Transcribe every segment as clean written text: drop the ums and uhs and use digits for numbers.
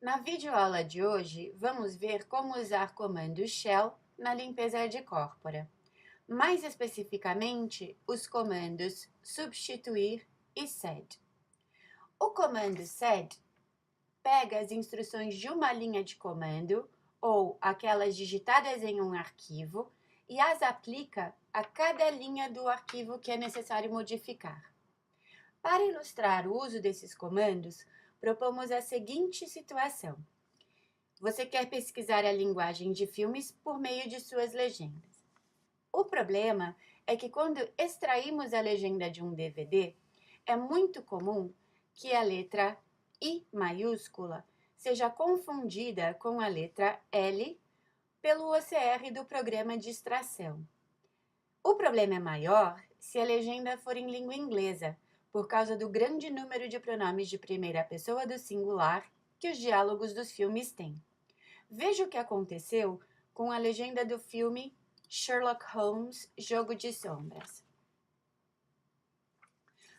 Na videoaula de hoje, vamos ver como usar comandos shell na limpeza de corpora. Mais especificamente, os comandos substituir e sed. O comando sed pega as instruções de uma linha de comando ou aquelas digitadas em um arquivo e as aplica a cada linha do arquivo que é necessário modificar. Para ilustrar o uso desses comandos, propomos a seguinte situação. Você quer pesquisar a linguagem de filmes por meio de suas legendas. O problema é que quando extraímos a legenda de um DVD, é muito comum que a letra I maiúscula seja confundida com a letra L pelo OCR do programa de extração. O problema é maior se a legenda for em língua inglesa, por causa do grande número de pronomes de primeira pessoa do singular que os diálogos dos filmes têm. Veja o que aconteceu com a legenda do filme Sherlock Holmes, Jogo de Sombras.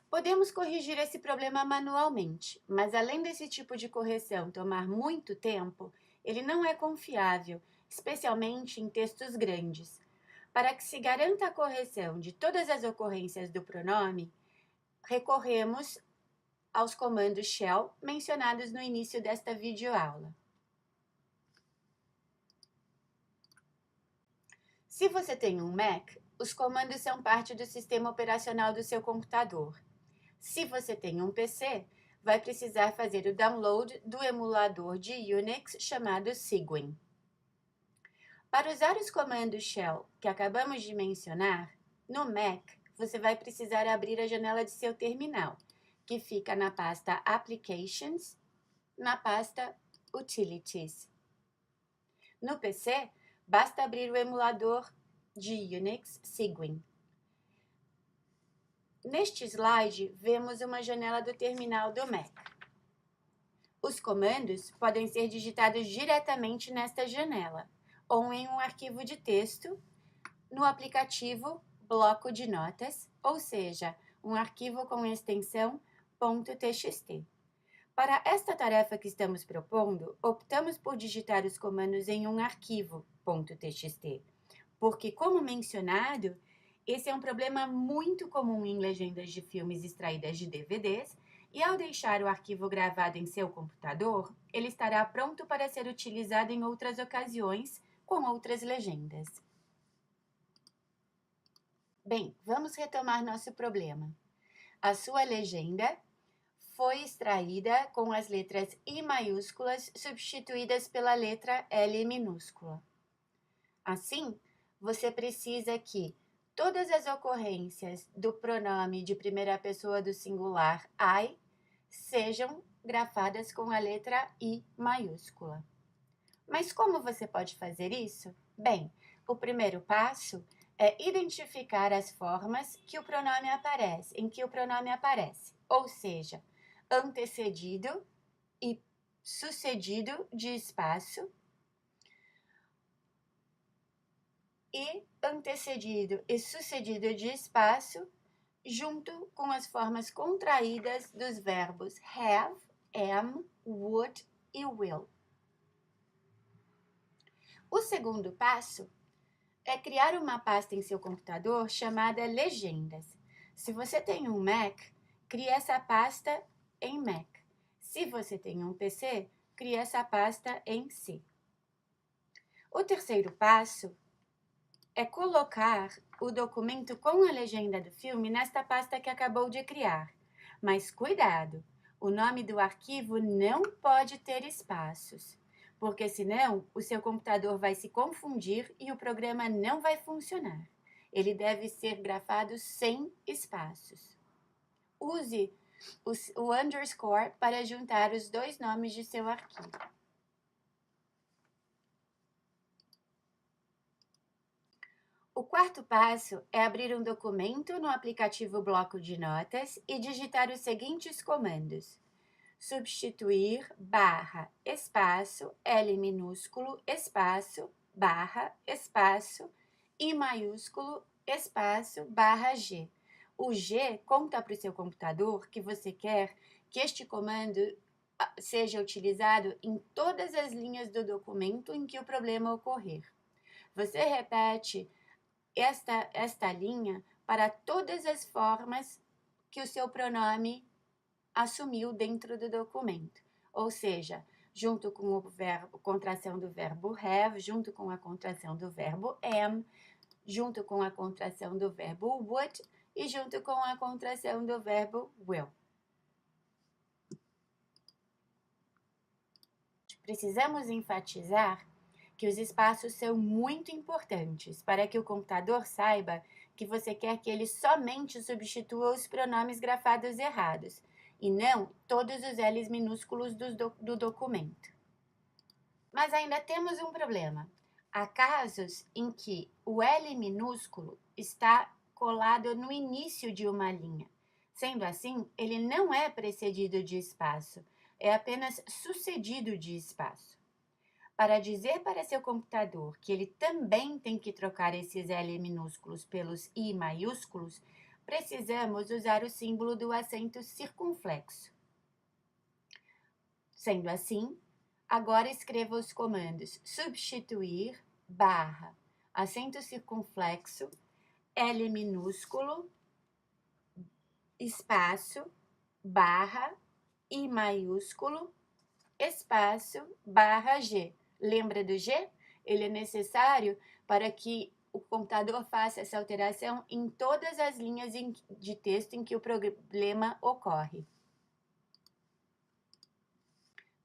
Podemos corrigir esse problema manualmente, mas além desse tipo de correção tomar muito tempo, ele não é confiável, especialmente em textos grandes. Para que se garanta a correção de todas as ocorrências do pronome, recorremos aos comandos shell mencionados no início desta videoaula. Se você tem um Mac, os comandos são parte do sistema operacional do seu computador. Se você tem um PC, vai precisar fazer o download do emulador de Unix chamado Cygwin. Para usar os comandos shell que acabamos de mencionar, no Mac, você vai precisar abrir a janela de seu terminal, que fica na pasta Applications, na pasta Utilities. No PC, basta abrir o emulador de Unix Cygwin. Neste slide, vemos uma janela do terminal do Mac. Os comandos podem ser digitados diretamente nesta janela, ou em um arquivo de texto no aplicativo Bloco de Notas, ou seja, um arquivo com extensão .txt. Para esta tarefa que estamos propondo, optamos por digitar os comandos em um arquivo .txt, porque, como mencionado, esse é um problema muito comum em legendas de filmes extraídas de DVDs, e ao deixar o arquivo gravado em seu computador, ele estará pronto para ser utilizado em outras ocasiões com outras legendas. Bem, vamos retomar nosso problema. A sua legenda foi extraída com as letras I maiúsculas substituídas pela letra L minúscula. Assim, você precisa que todas as ocorrências do pronome de primeira pessoa do singular I sejam grafadas com a letra I maiúscula. Mas como você pode fazer isso? Bem, o primeiro passo é identificar as formas que o pronome aparece, em que o pronome aparece, ou seja, antecedido e sucedido de espaço e antecedido e sucedido de espaço junto com as formas contraídas dos verbos have, am, would e will. O segundo passo é criar uma pasta em seu computador chamada Legendas. Se você tem um Mac, crie essa pasta em Mac. Se você tem um PC, crie essa pasta em C. O terceiro passo é colocar o documento com a legenda do filme nesta pasta que acabou de criar. Mas cuidado, o nome do arquivo não pode ter espaços, porque senão o seu computador vai se confundir e o programa não vai funcionar. Ele deve ser grafado sem espaços. Use o underscore para juntar os dois nomes de seu arquivo. O quarto passo é abrir um documento no aplicativo Bloco de Notas e digitar os seguintes comandos: substituir, barra, espaço, L minúsculo, espaço, barra, espaço, I maiúsculo, espaço, barra G. O G conta para o seu computador que você quer que este comando seja utilizado em todas as linhas do documento em que o problema ocorrer. Você repete esta linha para todas as formas que o seu pronome assumiu dentro do documento, ou seja, junto com o verbo, contração do verbo have, junto com a contração do verbo am, junto com a contração do verbo would e junto com a contração do verbo will. Precisamos enfatizar que os espaços são muito importantes para que o computador saiba que você quer que ele somente substitua os pronomes grafados errados e não todos os L's minúsculos do documento. Mas ainda temos um problema. Há casos em que o L minúsculo está colado no início de uma linha. Sendo assim, ele não é precedido de espaço, é apenas sucedido de espaço. Para dizer para seu computador que ele também tem que trocar esses L minúsculos pelos I maiúsculos, precisamos usar o símbolo do acento circunflexo. Sendo assim, agora escreva os comandos substituir, barra, acento circunflexo, L minúsculo, espaço, barra, I maiúsculo, espaço, barra G. Lembra do G? Ele é necessário para que o computador faça essa alteração em todas as linhas de texto em que o problema ocorre.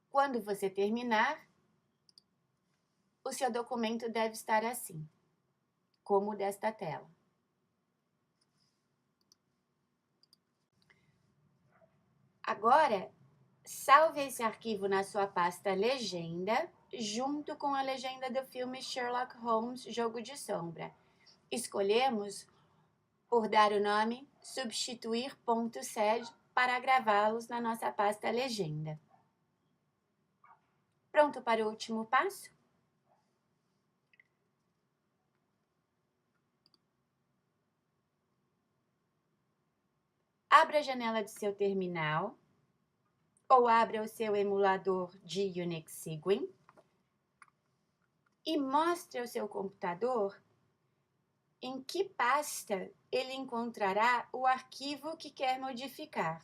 Quando você terminar, o seu documento deve estar assim, como desta tela. Agora, salve esse arquivo na sua pasta Legenda, junto com a legenda do filme Sherlock Holmes, Jogo de Sombra. Escolhemos por dar o nome substituir.sed para gravá-los na nossa pasta Legenda. Pronto para o último passo? Abra a janela de seu terminal ou abra o seu emulador de Unix Cygwin e mostre ao seu computador em que pasta ele encontrará o arquivo que quer modificar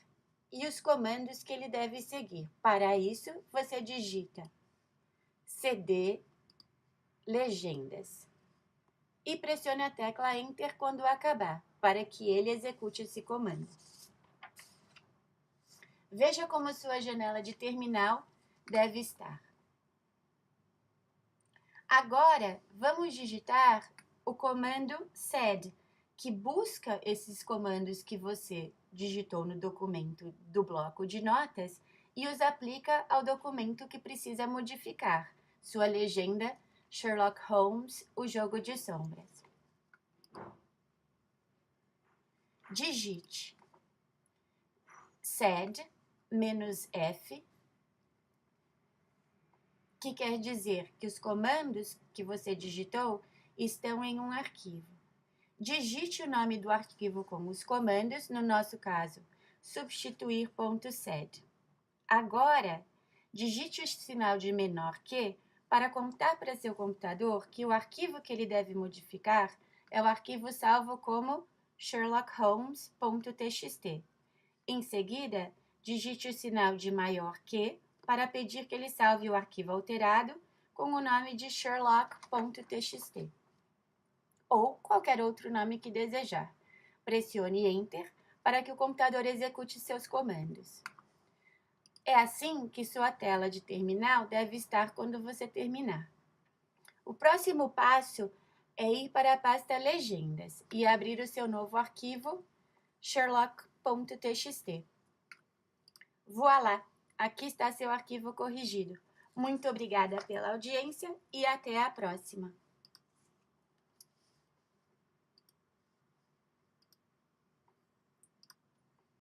e os comandos que ele deve seguir. Para isso, você digita cd legendas e pressione a tecla Enter quando acabar, para que ele execute esse comando. Veja como sua janela de terminal deve estar. Agora, vamos digitar o comando sed, que busca esses comandos que você digitou no documento do bloco de notas e os aplica ao documento que precisa modificar, sua legenda Sherlock Holmes, o Jogo de Sombras. Digite sed-f, que quer dizer que os comandos que você digitou estão em um arquivo. Digite o nome do arquivo com os comandos, no nosso caso, substituir.sed. Agora, digite o sinal de menor que para contar para seu computador que o arquivo que ele deve modificar é o arquivo salvo como sherlockholmes.txt. Em seguida, digite o sinal de maior que para pedir que ele salve o arquivo alterado com o nome de sherlock.txt ou qualquer outro nome que desejar. Pressione Enter para que o computador execute seus comandos. É assim que sua tela de terminal deve estar quando você terminar. O próximo passo é ir para a pasta Legendas e abrir o seu novo arquivo sherlock.txt. Voilá! Aqui está seu arquivo corrigido. Muito obrigada pela audiência e até a próxima!